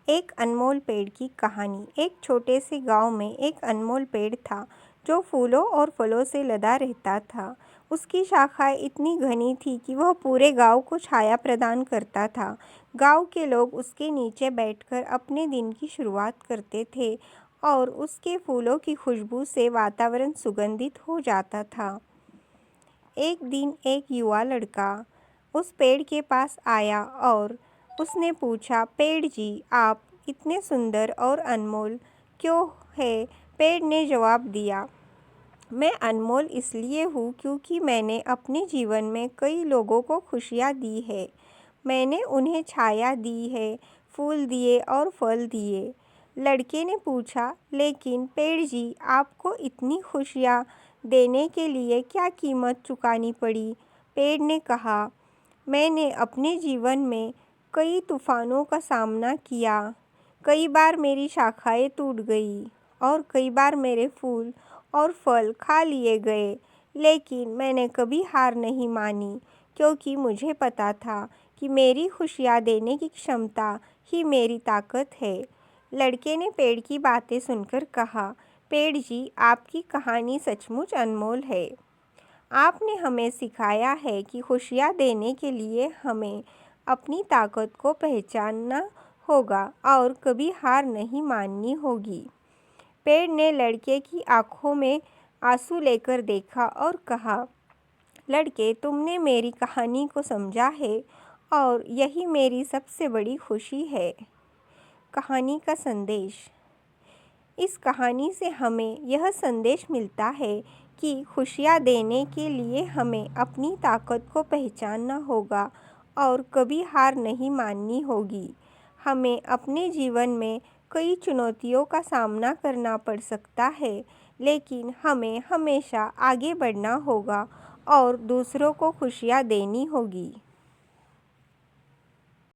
एक अनमोल पेड़ की कहानी। एक छोटे से गांव में एक अनमोल पेड़ था जो फूलों और फलों से लदा रहता था। उसकी शाखाएं इतनी घनी थी कि वह पूरे गांव को छाया प्रदान करता था। गांव के लोग उसके नीचे बैठकर अपने दिन की शुरुआत करते थे और उसके फूलों की खुशबू से वातावरण सुगंधित हो जाता था। एक दिन एक युवा लड़का उस पेड़ के पास आया और उसने पूछा, पेड़ जी, आप इतने सुंदर और अनमोल क्यों हैं? पेड़ ने जवाब दिया, मैं अनमोल इसलिए हूँ क्योंकि मैंने अपने जीवन में कई लोगों को खुशियाँ दी है। मैंने उन्हें छाया दी है, फूल दिए और फल दिए। लड़के ने पूछा, लेकिन पेड़ जी, आपको इतनी खुशियाँ देने के लिए क्या कीमत चुकानी पड़ी? पेड़ ने कहा, मैंने अपने जीवन में कई तूफानों का सामना किया। कई बार मेरी शाखाएं टूट गई और कई बार मेरे फूल और फल खा लिए गए, लेकिन मैंने कभी हार नहीं मानी क्योंकि मुझे पता था कि मेरी खुशियाँ देने की क्षमता ही मेरी ताकत है। लड़के ने पेड़ की बातें सुनकर कहा, पेड़ जी, आपकी कहानी सचमुच अनमोल है। आपने हमें सिखाया है कि खुशियाँ देने के लिए हमें अपनी ताकत को पहचानना होगा और कभी हार नहीं माननी होगी। पेड़ ने लड़के की आंखों में आंसू लेकर देखा और कहा, लड़के, तुमने मेरी कहानी को समझा है और यही मेरी सबसे बड़ी खुशी है। कहानी का संदेश। इस कहानी से हमें यह संदेश मिलता है कि खुशियाँ देने के लिए हमें अपनी ताकत को पहचानना होगा और कभी हार नहीं माननी होगी। हमें अपने जीवन में कई चुनौतियों का सामना करना पड़ सकता है, लेकिन हमें हमेशा आगे बढ़ना होगा और दूसरों को खुशियाँ देनी होगी।